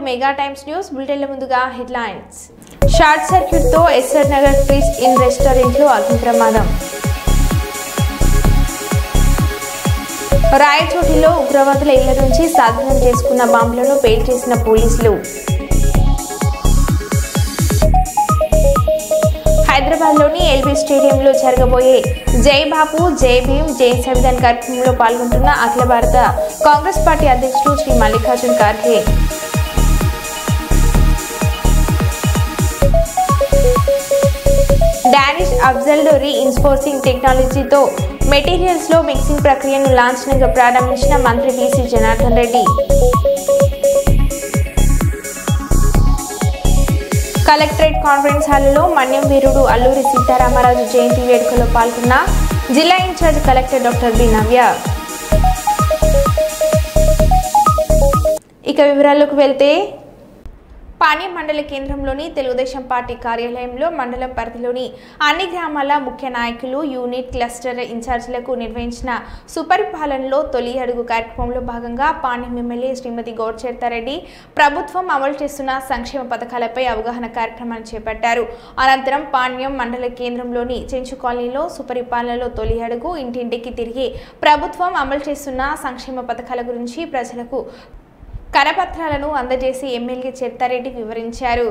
Mega times news బులెటిన్ల ముందుగా headlines. Short circuit తో SR Nagar fish in restaurant లో అగ్ని ప్రమాదం. రాయచోటిలో ఉగ్రవాదుల ఇళ్ల నుంచి స్వాధీనం చేసుకున్న బాంబులను పేల్ చేసిన పోలీసులు. హైదరాబాద్లోని ఎల్బీ స్టేడియంలో జరగబోయే జై బాపు జై భీమ్ జై సంవిధాన్ కార్యక్రమంలో పాల్గొంటున్న అఖిల భారత కాంగ్రెస్ పార్టీ అధ్యక్షుడు శ్రీ మల్లికార్జున్ ఖార్గే. డానిష్ అఫ్జల్ రీఇన్ఫోర్సింగ్ టెక్నాలజీతో మెటీరియల్స్ లో మిక్సింగ్ ప్రక్రియను లాంఛనంగా ప్రారంభించిన మంత్రి TC Janardhan Reddy. Collectorate conference హాల్లో మన్యం వీరుడు అల్లూరి సీతారామరాజు జయంతి వేడుకలో పాల్గొన్న జిల్లా ఇన్ఛార్జ్ కలెక్టర్ డాక్టర్ బి నవ్య. ఇక వివరాల్లోకి వెళ్తే పాణ్యం మండల కేంద్రంలోని తెలుగుదేశం పార్టీ కార్యాలయంలో మండలం పరిధిలోని అన్ని గ్రామాల ముఖ్య నాయకులు, యూనిట్, క్లస్టర్ ఇన్ఛార్జీలకు నిర్వహించిన సుపరిపాలనలో తొలి అడుగు కార్యక్రమంలో భాగంగా పాణ్యం ఎమ్మెల్యే శ్రీమతి గౌడ్చేర్తారెడ్డి ప్రభుత్వం అమలు చేస్తున్న సంక్షేమ పథకాలపై అవగాహన కార్యక్రమాన్ని చేపట్టారు. అనంతరం పాణ్యం మండల కేంద్రంలోని చెంచు కాలనీలో సుపరిపాలనలో తొలి అడుగు ఇంటింటికి తిరిగి ప్రభుత్వం అమలు చేస్తున్న సంక్షేమ పథకాల గురించి ప్రజలకు కరపత్రాలను అందజేసి ఎమ్మెల్యే చేర్తారెడ్డి వివరించారు.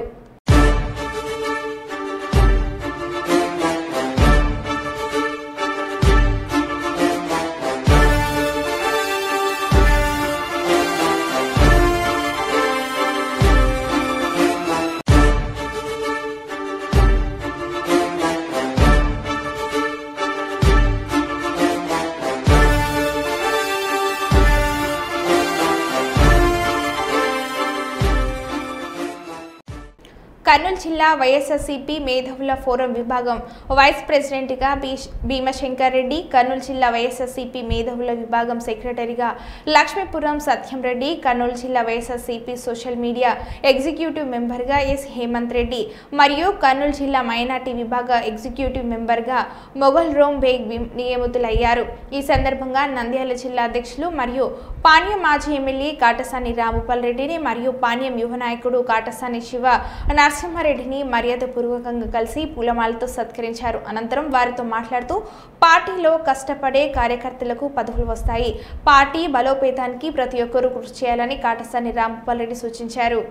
కర్నూలు జిల్లా వైఎస్ఆర్సీపీ మేధావుల ఫోరం విభాగం వైస్ ప్రెసిడెంట్గా భీమశంకర్ రెడ్డి, కర్నూలు జిల్లా వైఎస్ఆర్సీపీ మేధావుల విభాగం సెక్రటరీగా లక్ష్మీపురం సత్యం రెడ్డి, కర్నూలు జిల్లా వైఎస్ఆర్సీపీ సోషల్ మీడియా ఎగ్జిక్యూటివ్ మెంబర్గా ఎస్ హేమంత్ రెడ్డి మరియు కర్నూలు జిల్లా మైనార్టీ విభాగ ఎగ్జిక్యూటివ్ మెంబర్గా మొఘల్ రోమ్ బేగ్ నియమితులయ్యారు. ఈ సందర్భంగా నంద్యాల జిల్లా అధ్యక్షులు మరియు పాణ్యం మాజీ ఎమ్మెల్యే కాటసాని రాంభూపాల్ రెడ్డిని మరియు పాణ్యం యువ నాయకుడు కాటసాని శివ నరసింహారెడ్డిని మర్యాదపూర్వకంగా కలిసి పూలమాలతో సత్కరించారు. అనంతరం వారితో మాట్లాడుతూ పార్టీలో కష్టపడే కార్యకర్తలకు పదవులు వస్తాయి, పార్టీ బలోపేతానికి ప్రతి ఒక్కరూ కృషి చేయాలని కాటసాని రాంభూపాల్ రెడ్డి సూచించారు.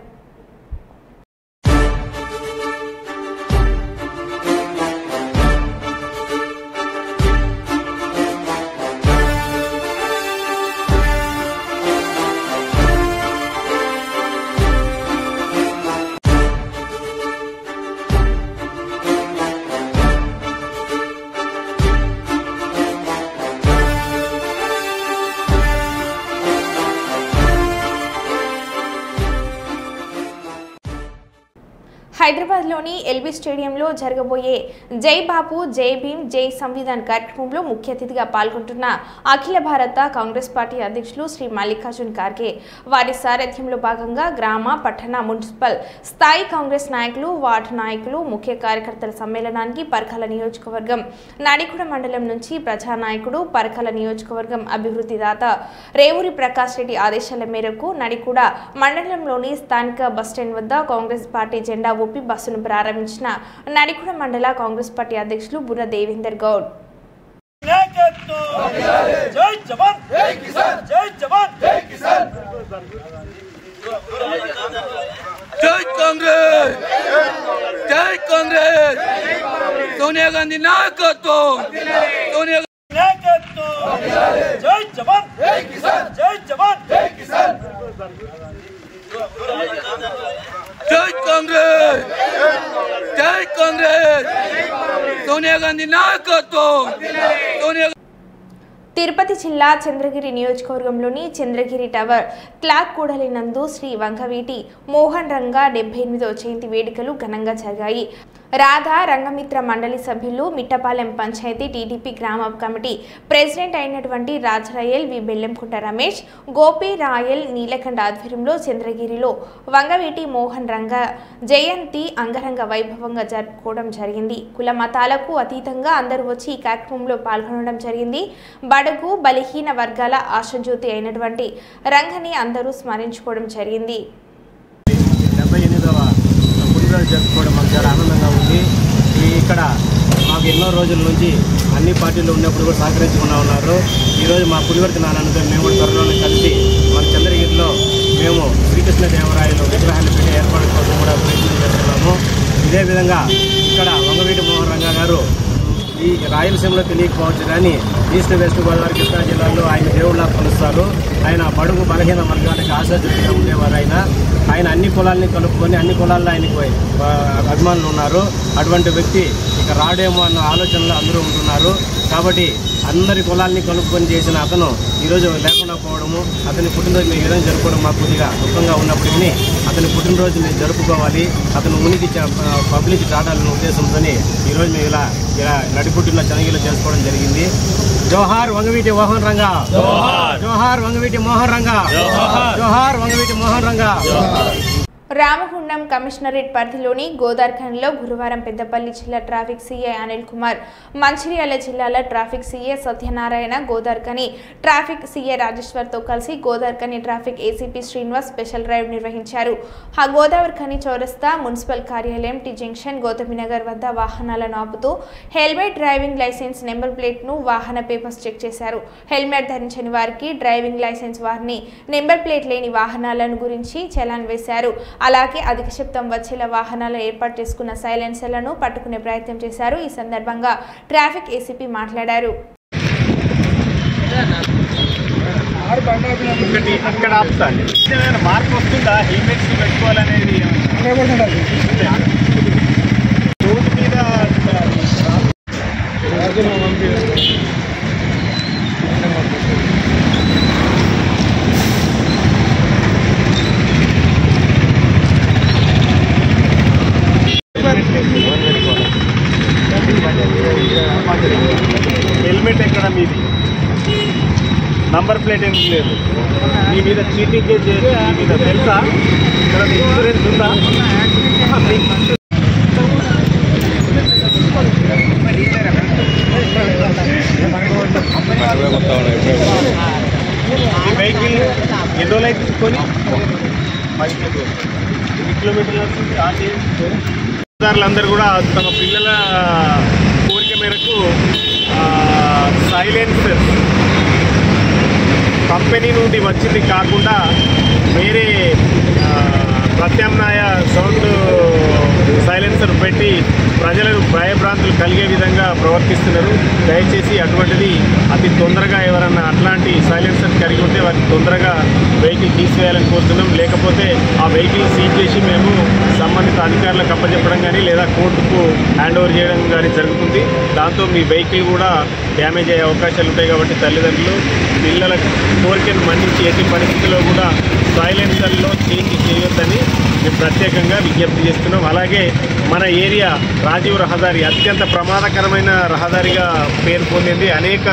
హైదరాబాద్లోని ఎల్బీ స్టేడియంలో జరగబోయే జై బాపు జై భీమ్ జై సంవిధాన్ కార్యక్రమంలో ముఖ్య అతిథిగా పాల్గొంటున్న అఖిల భారత కాంగ్రెస్ పార్టీ అధ్యక్షులు శ్రీ మల్లికార్జున్ ఖార్గే. వారి సారథ్యంలో భాగంగా గ్రామ, పట్టణ, మున్సిపల్ స్థాయి కాంగ్రెస్ నాయకులు, వార్డు నాయకులు, ముఖ్య కార్యకర్తల సమ్మేళనానికి పరకాల నియోజకవర్గం నడికుడ మండలం నుంచి ప్రజానాయకుడు, పరకాల నియోజకవర్గం అభివృద్ధి దాత రేవూరి ప్రకాష్ రెడ్డి ఆదేశాల మేరకు నడికుడ మండలంలోని స్థానిక బస్టాండ్ వద్ద కాంగ్రెస్ పార్టీ జెండా బస్సును ప్రారంభించిన నడికుడ మండల కాంగ్రెస్ పార్టీ అధ్యక్షులు బుర్ర దేవేందర్ గౌడ్. సోనియా గాంధీ నాయకత్వం, సోనియా జై జవాన్, జై జవాన్, జై కాంగ్రెస్, జై కాంగ్రెస్, సోనియా గాంధీ నాయకత్వం, సోనియా. తిరుపతి జిల్లా చంద్రగిరి నియోజకవర్గంలోని చంద్రగిరి టవర్ క్లాక్ కూడలి నందు శ్రీ వంగవీటి మోహన్ రంగా 78వ జయంతి వేడుకలు ఘనంగా జరిగాయి. రాధా రంగమిత్ర మండలి సభ్యులు, మిట్టపాలెం పంచాయతీ టీడీపీ గ్రామ కమిటీ ప్రెసిడెంట్ అయినటువంటి రాజరాయల్ వి బెల్లంకుంట రమేష్, గోపి రాయల్ నీలకంఠ ఆధ్వర్యంలో చంద్రగిరిలో వంగవీటి మోహన్ రంగ జయంతి అంగరంగ వైభవంగా జరుపుకోవడం జరిగింది. కుల మతాలకు అతీతంగా అందరూ వచ్చి ఈ కార్యక్రమంలో పాల్గొనడం జరిగింది. బడుగు బలహీన వర్గాల ఆశజ్యోతి అయినటువంటి రంగని అందరూ స్మరించుకోవడం జరిగింది. 75వ పుట్టినరోజు జరుపుకోవడం మాకు చాలా ఆనందంగా ఉంది. ఇక్కడ మాకు ఎన్నో రోజుల నుంచి అన్ని పార్టీలు ఉన్నప్పుడు కూడా సహకరించుకున్నా ఉన్నారు. ఈరోజు మా పులివర్తి నాన్నతో మేము కూడా త్వరలోనే కలిసి మన చంద్రగిరిలో మేము శ్రీకృష్ణదేవరాయలు విగ్రహాన్ని పెట్టే ఏర్పాటు కోసం కూడా ప్రయత్నం చేస్తున్నాము. ఇదే విధంగా ఇక్కడ వంగవీటి మోహన్ రంగా గారు ఈ రాయలసీమలో తెలియకపోవచ్చు కానీ ఈస్ట్ వెస్ట్ గోదావరి కృష్ణా జిల్లాలో ఆయన దేవుళ్ళ కొలుస్తారు. ఆయన బడుగు బలహీన వర్గానికి ఆశాజ్యోతిగా ఉండేవారు. ఆయన అన్ని కులాలని కలుపుకొని అన్ని కులాల్లో ఆయనకు అభిమానులు ఉన్నారు. అటువంటి వ్యక్తి ఇక రాడేమో అన్న ఆలోచనలో అందరూ ఉంటున్నారు. కాబట్టి అందరి కులాలని కలుపుకొని చేసిన అతను ఈరోజు లేకుండా పోవడము, అతని పుట్టినరోజు మేము విధంగా జరుపుకోవడం మాకు కొద్దిగా దుఃఖంగా ఉన్నప్పటికీ అతని పుట్టినరోజు మేము జరుపుకోవాలి, అతను ఉనికి పబ్లిక్ చాటాలనే ఉద్దేశంతో ఈరోజు మేము ఇలా నడిపుట్టిన చనగిలో చేసుకోవడం జరిగింది. జోహార్ వంగవీటి మోహన్ రంగా, జోహార్ వంగవీటి మోహన్ రంగా, జోహార్ వంగవీటి మోహన్ రంగా. రామగుండం కమిషనరేట్ పరిధిలోని గోదార్ఖండ్లో గురువారం పెద్దపల్లి జిల్లా ట్రాఫిక్ సీఐ అనిల్ కుమార్, మంచిర్యాల జిల్లాల traffic CI Satyanarayana, Godavarikhani traffic CI రాజేశ్వర్తో కలిసి Godavarikhani traffic ACP Srinivas special drive నిర్వహించారు. ఆ గోదావరిఖని చౌరస్తా, మున్సిపల్ కార్యాలయం, టీ జంక్షన్, గౌతమినగర్ వద్ద వాహనాలను ఆపుతూ హెల్మెట్, డ్రైవింగ్ లైసెన్స్ నెంబర్ ప్లేట్ను, వాహన పేపర్స్ చెక్ చేశారు. హెల్మెట్ ధరించని వారికి, డ్రైవింగ్ లైసెన్స్ వారిని, నెంబర్ ప్లేట్ లేని వాహనాలను గురించి చలాన్ వేశారు. అలాగే అధిక శబ్దం వచ్చేలా వాహనాలు ఏర్పాటు చేసుకున్న సైలెన్సర్లను పట్టుకునే ప్రయత్నం చేశారు. ఈ సందర్భంగా ట్రాఫిక్ ఏసీపీ మాట్లాడారు. అక్కడ ఆపుతాను మార్పు వస్తుందా హెల్మెట్స్ పెట్టుకోవాలనేది రోడ్డు మీద హెల్మెట్ ఎక్కడ మీది, నంబర్ ప్లేట్ ఏం లేదు, మీ మీద చీటింగ్ చేసి మీ మీద తెలుసా, ఇక్కడ ఇన్సూరెన్స్ ఉందా? ఈ వెహికల్ ఎన్ని రోజులు అయితే తీసుకొని 10 కిలోమీటర్లు అందరూ కూడా తమ పిల్లల కోరిక మేరకు సైలెన్సర్ కంపెనీ నుండి వచ్చింది కాకుండా వేరే ప్రత్యామ్నాయ సౌండ్ సైలెన్సర్ పెట్టి ప్రజలకు భయభ్రాంతులు కలిగే విధంగా ప్రవర్తిస్తున్నారు. దయచేసి అటువంటిది అతి తొందరగా ఎవరన్నా అట్లాంటి సైలెన్సర్ కలిగి ఉంటే వారిని తొందరగా వెహికల్ తీసివేయాలని కోరుతున్నాం. లేకపోతే ఆ వెహికల్ సీజ్ చేసి మేము సంబంధిత అధికారులకు అప్పచెప్పడం కానీ లేదా కోర్టుకు హ్యాండ్ ఓవర్ చేయడం కానీ జరుగుతుంది. దాంతో మీ వెహికల్ కూడా డ్యామేజ్ అయ్యే అవకాశాలు ఉంటాయి. కాబట్టి తల్లిదండ్రులు పిల్లల కోరికను మన్నించి ఎట్టి పరిస్థితుల్లో కూడా సైలెన్సర్లో చేంజ్ చేయొద్దని మేము ప్రత్యేకంగా విజ్ఞప్తి చేస్తున్నాం. అలాగే మన ఏరియా రాజీవ్ రహదారి అత్యంత ప్రమాదకరమైన రహదారిగా పేరు పొందింది. అనేక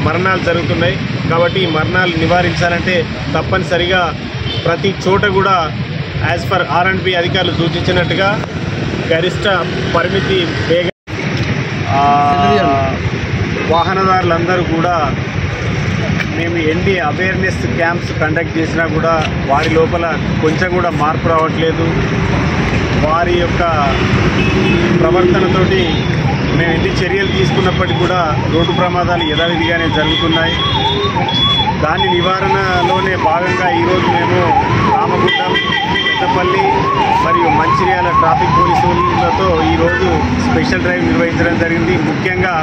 మరణాలు జరుగుతున్నాయి. కాబట్టి ఈ మరణాలు నివారించాలంటే తప్పనిసరిగా ప్రతి చోట కూడా యాజ్ పర్ R&B అధికారులు సూచించినట్టుగా గరిష్ట పరిమితి వేగ వాహనదారులందరూ కూడా మేము ఎన్ని అవేర్నెస్ క్యాంప్స్ కండక్ట్ చేసినా కూడా వారి లోపల కొంచెం కూడా మార్పు రావట్లేదు. వారి యొక్క ప్రవర్తనతోటి మేము ఎన్ని చర్యలు తీసుకున్నప్పటికీ కూడా రోడ్డు ప్రమాదాలు యథావిధిగానే జరుగుతున్నాయి. దాని నివారణలోనే భాగంగా ఈరోజు మేము రామగుండం, పెద్దపల్లి మరియు మంచిర్యాల ట్రాఫిక్ పోలీసులతో ఈరోజు స్పెషల్ డ్రైవ్ నిర్వహించడం జరిగింది. ముఖ్యంగా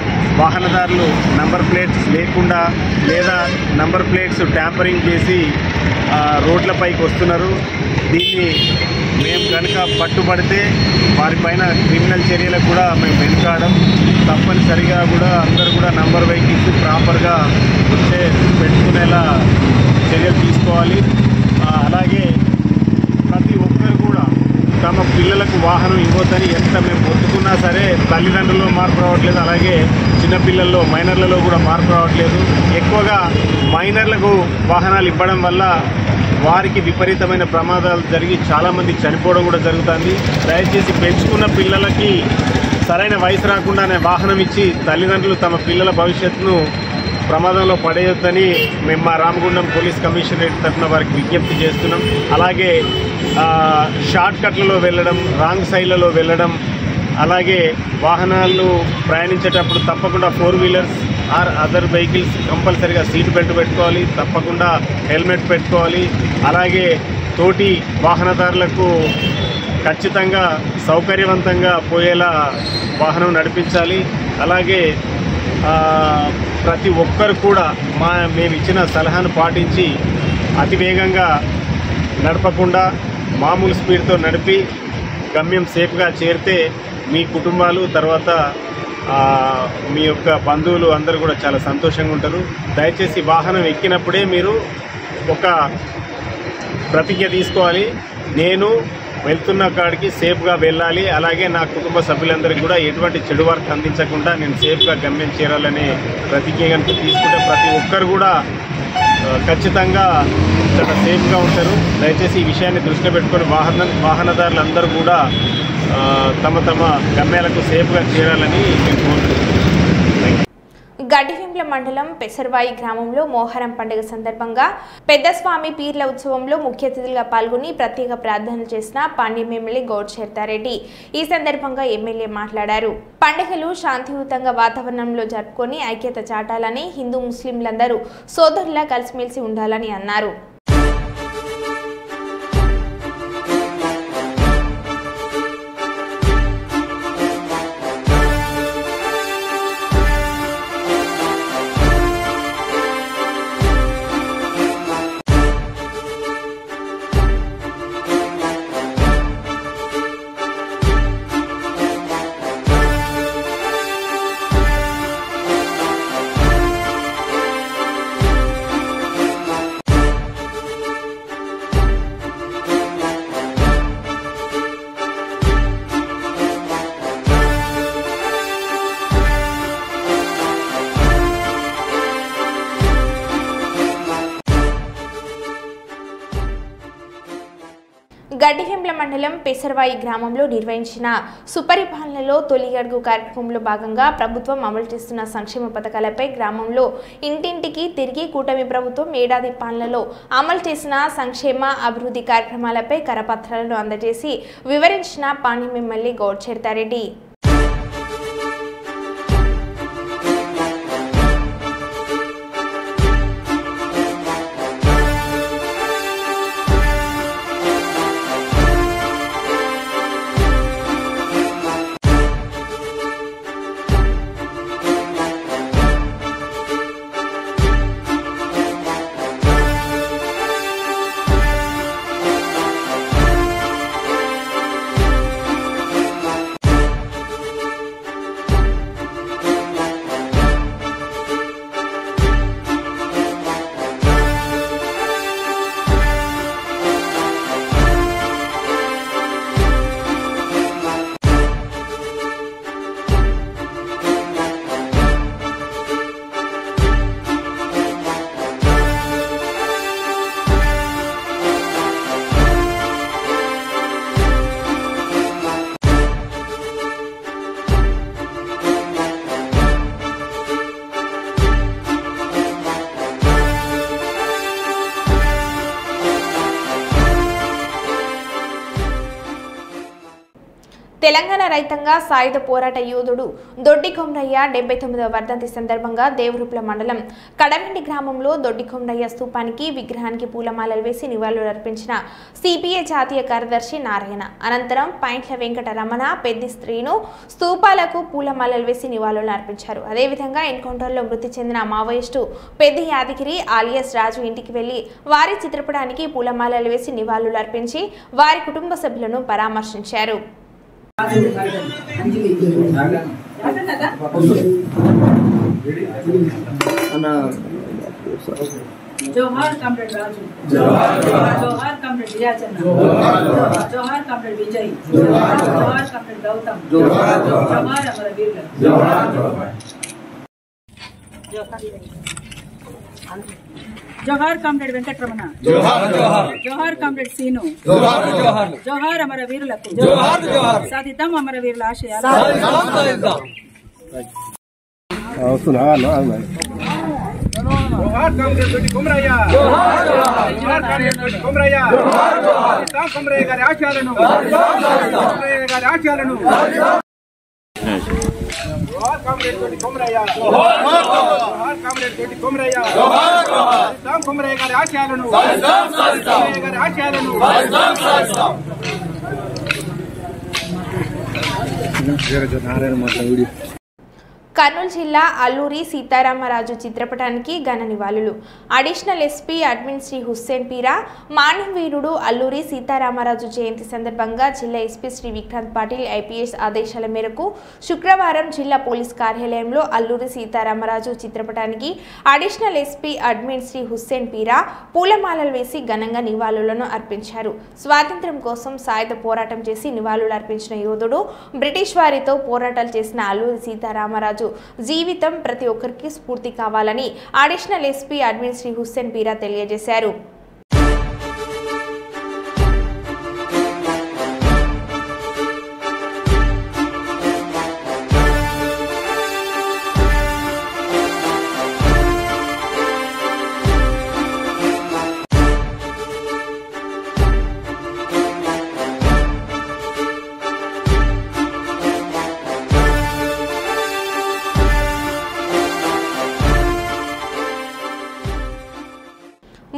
వాహనదారులు నంబర్ ప్లేట్స్ లేకుండా లేదా నంబర్ ప్లేట్స్ ట్యాంపరింగ్ చేసి రోడ్లపైకి వస్తున్నారు. దీన్ని మేము కనుక పట్టుబడితే వారిపైన క్రిమినల్ చర్యలకు కూడా మేము వెనుకాడం. తప్పనిసరిగా కూడా అందరూ కూడా నంబర్ వెహికల్స్ ప్రాపర్గా పెట్టుకునేలా చర్యలు తీసుకోవాలి. అలాగే ప్రతి ఒక్కరు కూడా తమ పిల్లలకు వాహనం ఇవ్వద్దని ఎంత మేము ఒత్తుకున్నా సరే తల్లిదండ్రుల్లో మార్పు రావట్లేదు. అలాగే చిన్నపిల్లల్లో మైనర్లలో కూడా మార్పు రావట్లేదు. ఎక్కువగా మైనర్లకు వాహనాలు ఇవ్వడం వల్ల వారికి విపరీతమైన ప్రమాదాలు జరిగి చాలామంది చనిపోవడం కూడా జరుగుతుంది. దయచేసి పెంచుకున్న పిల్లలకి సరైన వయసు రాకుండానే వాహనం ఇచ్చి తల్లిదండ్రులు తమ పిల్లల భవిష్యత్తును ప్రమాదంలో పడేయొద్దని మేము మా రామగుండం పోలీస్ కమిషనరేట్ తరఫున వారికి విజ్ఞప్తి చేస్తున్నాం. అలాగే షార్ట్ కట్లలో వెళ్ళడం, రాంగ్ సైడ్లలో వెళ్ళడం, అలాగే వాహనాలు ప్రయాణించేటప్పుడు తప్పకుండా 4 వీలర్స్ ఆర్ అదర్ వెహికల్స్ కంపల్సరీగా సీట్ బెల్ట్ పెట్టుకోవాలి, తప్పకుండా హెల్మెట్ పెట్టుకోవాలి. అలాగే తోటి వాహనదారులకు ఖచ్చితంగా సౌకర్యవంతంగా పోయేలా వాహనం నడిపించాలి. అలాగే ప్రతి ఒక్కరు కూడా మేము ఇచ్చిన సలహాను పాటించి అతి వేగంగా నడపకుండా మామూలు స్పీడ్తో నడిపి గమ్యం సేఫ్గా చేరితే మీ కుటుంబాలు తర్వాత మీ యొక్క బంధువులు అందరూ కూడా చాలా సంతోషంగా ఉంటారు. దయచేసి వాహనం ఎక్కినప్పుడే మీరు ఒక ప్రతిజ్ఞ తీసుకోవాలి, నేను వెళ్తున్న కాడికి సేఫ్గా వెళ్ళాలి, అలాగే నా కుటుంబ సభ్యులందరికీ కూడా ఎటువంటి చెడు వార్త అందించకుండా నేను సేఫ్గా గమ్యం చేరాలనే ప్రతిజ్ఞ కనుక తీసుకుంటే ప్రతి ఒక్కరు కూడా ఖచ్చితంగా చాలా సేఫ్గా ఉంటారు. దయచేసి ఈ విషయాన్ని దృష్టిలో పెట్టుకొని వాహనదారులందరూ కూడా తమ తమ గమ్యాలకు సేఫ్గా చేరాలని నేను కోరుతున్నాను. గడ్డివేంల మండలం పెసర్వాయి గ్రామంలో మోహరం పండుగ సందర్భంగా పెద్దస్వామి పీర్ల ఉత్సవంలో ముఖ్య అతిథులుగా పాల్గొని ప్రత్యేక ప్రార్థనలు చేసిన పాండ్యం ఎమ్మెల్యే గౌడ్ శర్తారెడ్డి. ఈ సందర్భంగా ఎమ్మెల్యే మాట్లాడారు. పండుగలు శాంతియుతంగా వాతావరణంలో జరుపుకొని ఐక్యత చాటాలని, హిందూ ముస్లింలందరూ సోదరులా కలిసిమెలిసి ఉండాలని అన్నారు. గడ్డివేంల మండలం పెసర్వాయి గ్రామంలో నిర్వహించిన సుపరిపాలనలో తొలి అడుగు కార్యక్రమంలో భాగంగా ప్రభుత్వం అమలు చేస్తున్న సంక్షేమ పథకాలపై గ్రామంలో ఇంటింటికి తిరిగి కూటమి ప్రభుత్వం ఏడాది పాలనలో అమలు చేసిన సంక్షేమ అభివృద్ధి కార్యక్రమాలపై కరపత్రాలను అందజేసి వివరించిన పాండ్యం ఎమ్మెల్యే గౌడ్ శర్తారెడ్డి. తెలంగాణ రైతాంగ సాయుధ పోరాట యోధుడు దొడ్డి కొమరయ్య 79వ వర్ధంతి సందర్భంగా దేవరూప్ల మండలం కడవెండి గ్రామంలో దొడ్డి కొమరయ్య స్తూపానికి విగ్రహానికి పూలమాలలు వేసి నివాళులర్పించిన సిపిఐ జాతీయ కార్యదర్శి నారాయణ. అనంతరం పైంట్ల వెంకట రమణ, పెద్ది శ్రీను స్తూపాలకు పూలమాలలు వేసి నివాళులు అర్పించారు. అదేవిధంగా ఎన్కౌంటర్లో మృతి చెందిన మావోయిస్టు పెద్ది యాదగిరి ఆలియాస్ రాజు ఇంటికి వెళ్లి వారి చిత్రపటానికి పూలమాలలు వేసి నివాళులు అర్పించి వారి కుటుంబ సభ్యులను పరామర్శించారు. जोहार कॉमरेड राजू, जोहार कॉमरेड दियाचंद, जोहार कॉमरेड विजय, जोहार कॉमरेड गौतम, जोहार हमारा वीर, जोहार कॉमरेड वेंकटरमण, जोहार कॉमरेड सीनु, जोहार हमारा वीरुలకు, సాధిద్దాం అమర వీరుల ఆశయాలు. जोहार कांग्रेस बेटी कुमरయ్య जोहार कांग्रेस बेटी कुमरయ్య कुमरయ్య గారి ఆశయాలను कुमरయ్య గారి ఆశయాలను जोहार कांग्रेस बेटी कुमरయ్య जोहार कांग्रेस बेटी कुमरయ్య कुमरయ్య గారి ఆశయాలను कुमरయ్య గారి ఆశయాలను నారాయణ మాట్లాడి కర్నూలు జిల్లా అల్లూరి సీతారామరాజు చిత్రపటానికి ఘన నివాళులు. Additional SP admin Shri Hussain Peera మానవీరుడు అల్లూరి సీతారామరాజు జయంతి సందర్భంగా జిల్లా ఎస్పీ శ్రీ విక్రాంత్ పాటిల్ ఐపీఎస్ ఆదేశాల మేరకు శుక్రవారం జిల్లా పోలీస్ కార్యాలయంలో అల్లూరి సీతారామరాజు చిత్రపటానికి additional SP admin Shri Hussain Peera పూలమాలలు వేసి ఘనంగా నివాళులను అర్పించారు. స్వాతంత్ర్యం కోసం సాయుధ పోరాటం చేసి నివాళులు అర్పించిన యోధుడు, బ్రిటిష్ వారితో పోరాటాలు చేసిన అల్లూరి సీతారామరాజు జీవితం ప్రతి ఒక్కరికి స్ఫూర్తి కావాలని additional SP admin Shri Hussain Peera తెలియజేశారు.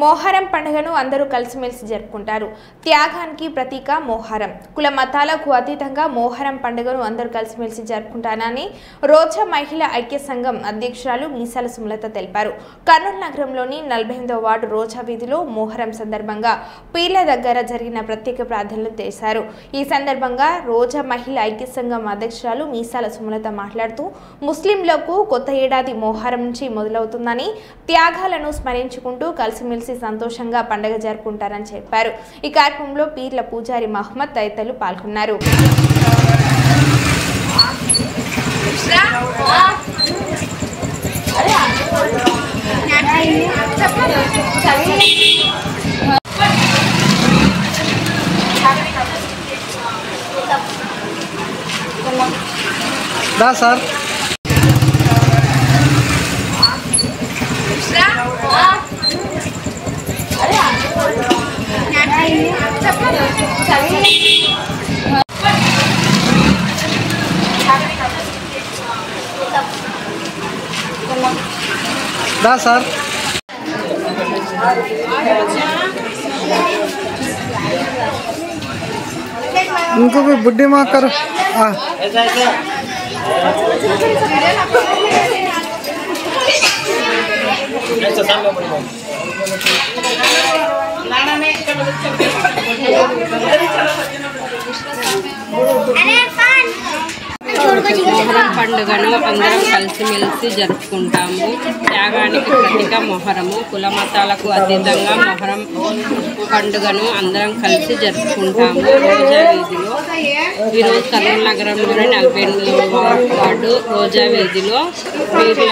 మొహరం పండుగను అందరూ కలిసిమెలిసి జరుపుకుంటారు. త్యాగానికి ప్రతీక మొహరం. కుల మతాలకు అతీతంగా మొహరం పండుగను అందరూ కలిసిమెలిసి జరుపుకుంటారని రోజా మహిళా ఐక్య సంఘం అధ్యక్షురాలు మీసాల సుమలత తెలిపారు. కర్నూలు నగరంలోని 48వ వార్డు రోజా వీధిలో మొహరం సందర్భంగా పీర్ల దగ్గర జరిగిన ప్రత్యేక ప్రార్థనలు చేశారు. ఈ సందర్భంగా రోజా మహిళా ఐక్య సంఘం అధ్యక్షురాలు మీసాల సుమలత మాట్లాడుతూ ముస్లింలకు కొత్త ఏడాది మొహరం నుంచి మొదలవుతుందని, త్యాగాలను స్మరించుకుంటూ కలిసిమెలిసి సంతోషంగా పండుగ జరుపుకుంటారని చెప్పారు. ఈ కార్యక్రమంలో పీర్ల పూజారి మహమ్మద్ తదితరులు పాల్గొన్నారు. సార్ సార్ इनको भी बुढ़ी माँ कर మొహరం పండుగను అందరం కలిసిమెలిసి జరుపుకుంటాము. త్యాగానికి ప్రతీక మొహరము. కుల మతాలకు అతీతంగా మొహరం పండుగను అందరం కలిసి జరుపుకుంటాము. రోజా వీధిలో ఈరోజు కర్నూలు నగరంలోని 48వ వార్డు రోజా వీధిలో పీర్ల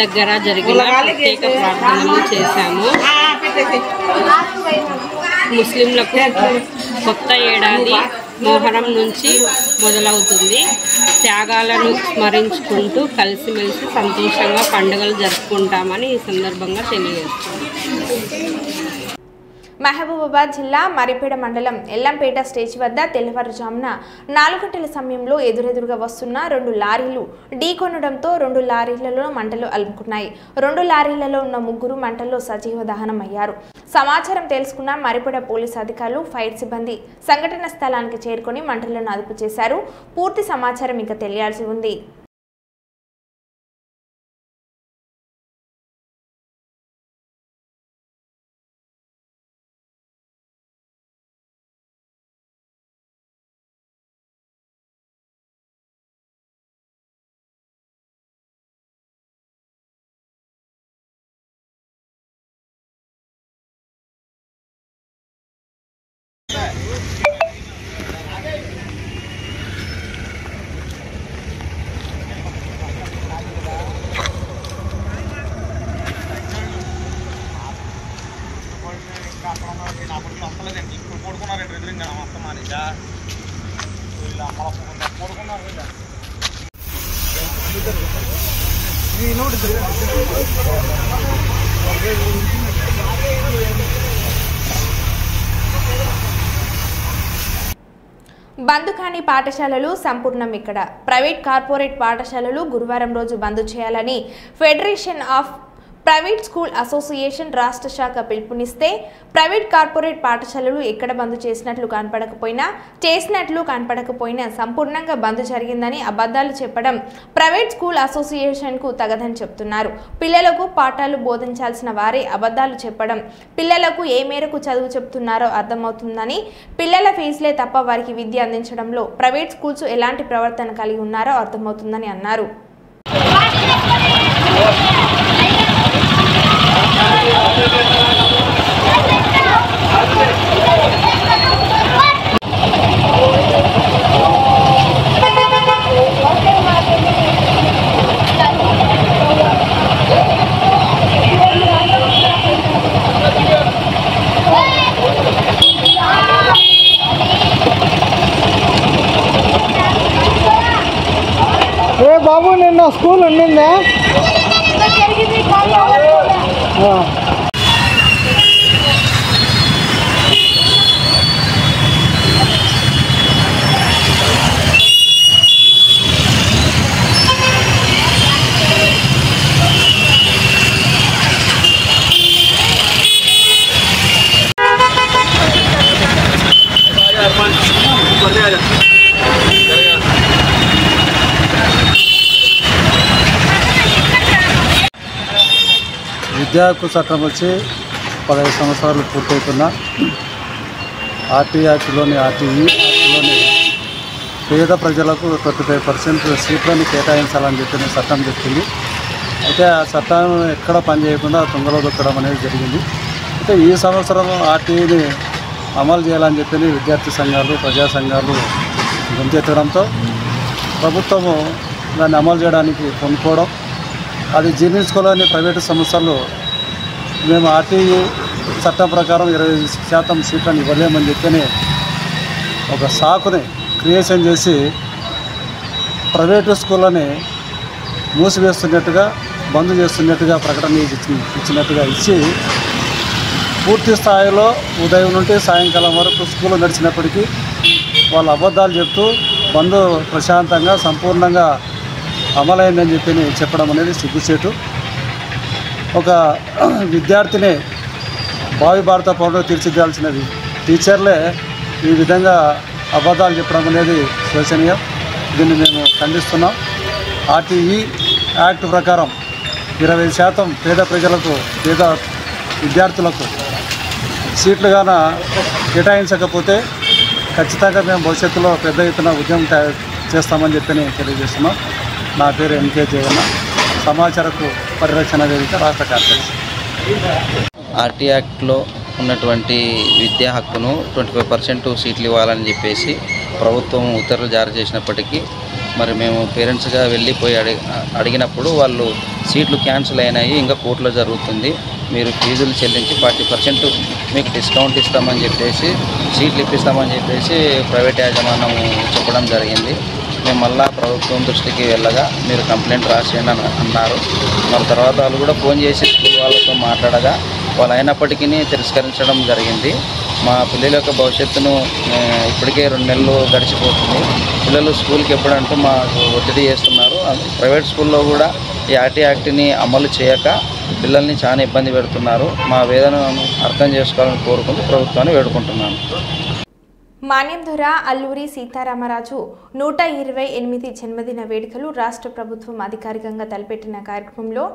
దగ్గర జరిగిన ప్రత్యేక ప్రార్థనలు చేశాము. ముస్లింలకు కొత్త ఏడాది మొహరం నుంచి మొదలవుతుంది. త్యాగాలను స్మరించుకుంటూ కలిసిమెలిసి సంతోషంగా పండుగలు జరుపుకుంటామని ఈ సందర్భంగా తెలియజేస్తున్నాం. మహబూబాబాద్ జిల్లా మరిపేడ మండలం ఎల్లంపేట స్టేజ్ వద్ద తెల్లవారుజామున 4 గంటల సమయంలో ఎదురెదురుగా వస్తున్న 2 లారీలు ఢీకొనడంతో 2 లారీలలో మంటలు అలుముకున్నాయి. 2 లారీలలో ఉన్న 3 మంటల్లో సజీవ దహనం అయ్యారు. సమాచారం తెలుసుకున్న మరిపేడ పోలీసు అధికారులు, ఫైర్ సిబ్బంది సంఘటన స్థలానికి చేరుకొని మంటలను అదుపు చేశారు. పూర్తి సమాచారం ఇంకా తెలియాల్సి ఉంది. ನೋಡಿ బంద్ కాని పాఠశాలలు సంపూర్ణం. ఇక్కడ ప్రైవేట్ కార్పొరేట్ పాఠశాలలు గురువారం రోజు బంద్ చేయాలని federation of private school association రాష్ట్ర శాఖ పిలుపునిస్తే ప్రైవేట్ కార్పొరేట్ పాఠశాలలు ఎక్కడ బంద్ చేసినట్లు కనపడకపోయినా సంపూర్ణంగా బంద్ జరిగిందని అబద్ధాలు చెప్పడం ప్రైవేట్ స్కూల్ అసోసియేషన్కు తగదని చెప్తున్నారు. పిల్లలకు పాఠాలు బోధించాల్సిన వారే అబద్ధాలు చెప్పడం, పిల్లలకు ఏ మేరకు చదువు చెప్తున్నారో అర్థమవుతుందని, పిల్లల ఫీజులే తప్ప వారికి విద్య అందించడంలో ప్రైవేట్ స్కూల్స్ ఎలాంటి ప్రవర్తన కలిగి ఉన్నారో అర్థమవుతుందని అన్నారు. ఏ బాబు నిన్న స్కూల్ ఉండిందా? విద్యా హక్కు చట్టం వచ్చి 15 సంవత్సరాలు పూర్తవుతున్న ఆర్టీఈ యాక్ట్లోని పేద ప్రజలకు 25% సీట్లను కేటాయించాలని చెప్పి చట్టం చెప్పింది. అయితే ఆ చట్టం ఎక్కడ పనిచేయకుండా తుంగలో దొక్కడం అనేది జరిగింది. అయితే ఈ సంవత్సరం ఆర్టీఈని అమలు చేయాలని చెప్పి విద్యార్థి సంఘాలు, ప్రజా సంఘాలు గొంతెత్తడంతో ప్రభుత్వము దాన్ని అమలు చేయడానికి కొనుక్కోవడం, అది జీర్ణించుకోవాలని ప్రైవేటు సంస్థలు మేము ఆర్టీఈ చట్టం ప్రకారం 20% సీట్లను ఇవ్వలేమని చెప్పని ఒక సాకుని క్రియేషన్ చేసి ప్రైవేటు స్కూళ్ళని మూసివేస్తున్నట్టుగా, బంద్ చేస్తున్నట్టుగా ప్రకటన ఇచ్చినట్టుగా ఇచ్చి పూర్తి స్థాయిలో ఉదయం నుండి సాయంకాలం వరకు స్కూల్ నడిచినప్పటికీ వాళ్ళు అబద్ధాలు చెప్తూ బంద్ ప్రశాంతంగా సంపూర్ణంగా అమలైందని చెప్పి చెప్పడం అనేది సిగ్గుచేటు. ఒక విద్యార్థిని భావి భారత పౌరులు తీర్చిదిద్దాల్సిన టీచర్లే ఈ విధంగా అబద్ధాలు చెప్పడం అనేది శోచనీయం. దీన్ని మేము ఖండిస్తున్నాం. ఆర్టీఈ యాక్ట్ ప్రకారం 20% పేద ప్రజలకు, పేద విద్యార్థులకు సీట్లుగాన కేటాయించకపోతే ఖచ్చితంగా మేము భవిష్యత్తులో పెద్ద ఎత్తున ఉద్యమం చేస్తామని చెప్పి తెలియజేస్తున్నాం. నా పేరు ఎంకే జయన్న, సమాచారకు పరిరక్షణ వేదిక రాష్ట్ర కార్యదర్శి. ఆర్టీ యాక్ట్లో ఉన్నటువంటి విద్యా హక్కును 25% సీట్లు ఇవ్వాలని చెప్పేసి ప్రభుత్వం ఉత్తర్వులు జారీ చేసినప్పటికీ మరి మేము పేరెంట్స్గా వెళ్ళిపోయి అడిగినప్పుడు వాళ్ళు సీట్లు క్యాన్సిల్ అయినాయి, ఇంకా కోర్టులో జరుగుతుంది, మీరు ఫీజులు చెల్లించి 40% మీకు డిస్కౌంట్ ఇస్తామని చెప్పేసి, సీట్లు ఇప్పిస్తామని చెప్పేసి ప్రైవేట్ యాజమాన్యం చెప్పడం జరిగింది. మేము మళ్ళా ప్రభుత్వం దృష్టికి వెళ్ళగా మీరు కంప్లైంట్ రాసేయండి అని అన్నారు. మరి తర్వాత వాళ్ళు కూడా ఫోన్ చేసి స్కూల్ వాళ్ళతో మాట్లాడగా వాళ్ళు అయినప్పటికీ తిరస్కరించడం జరిగింది. మా పిల్లల యొక్క భవిష్యత్తును ఇప్పటికే 2 నెలలు గడిచిపోతుంది. పిల్లలు స్కూల్కి ఎప్పుడంటూ మాకు ఒత్తిడి చేస్తున్నారు. ప్రైవేట్ స్కూల్లో కూడా ఈ ఆర్టీ యాక్ట్ని అమలు చేయక పిల్లల్ని చాలా ఇబ్బంది పెడుతున్నారు. మా వేదనను అర్థం చేసుకోవాలని కోరుకుంటూ ప్రభుత్వాన్ని వేడుకుంటున్నాను. మాన్యంధుర అల్లూరి సీతారామరాజు 128 జన్మదిన వేడుకలు రాష్ట్ర ప్రభుత్వం అధికారికంగా తలపెట్టిన కార్యక్రమంలో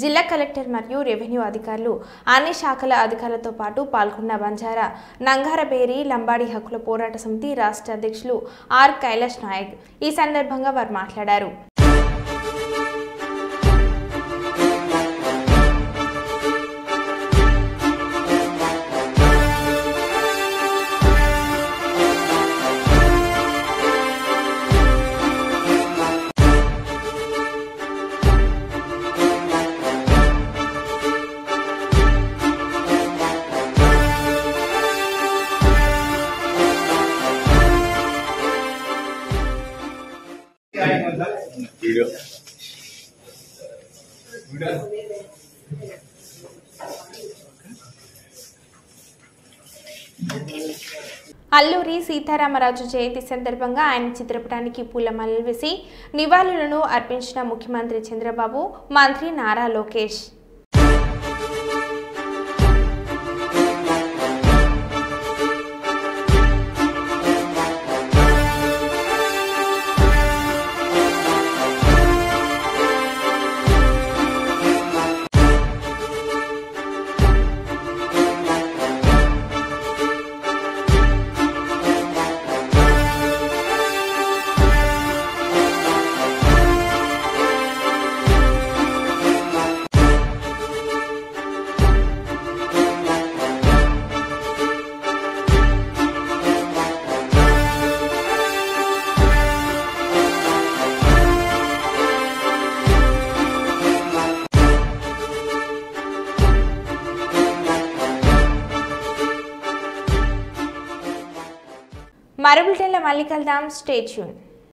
జిల్లా కలెక్టర్ మరియు రెవెన్యూ అధికారులు, అన్ని శాఖల అధికారులతో పాటు పాల్గొన్న బంజారా నంగారబేరి లంబాడి హక్కుల పోరాట సమితి రాష్ట్ర అధ్యక్షులు ఆర్ కైలాష్ నాయక్. ఈ సందర్భంగా వారు మాట్లాడారు. అల్లూరి సీతారామరాజు జయంతి సందర్భంగా ఆయన చిత్రపటానికి పూలమాలలు వేసి నివాళులను అర్పించిన ముఖ్యమంత్రి చంద్రబాబు, మంత్రి నారా లోకేష్. మరో బులెటిన్లో మళ్ళీ కలుద్దాం. Stay tune.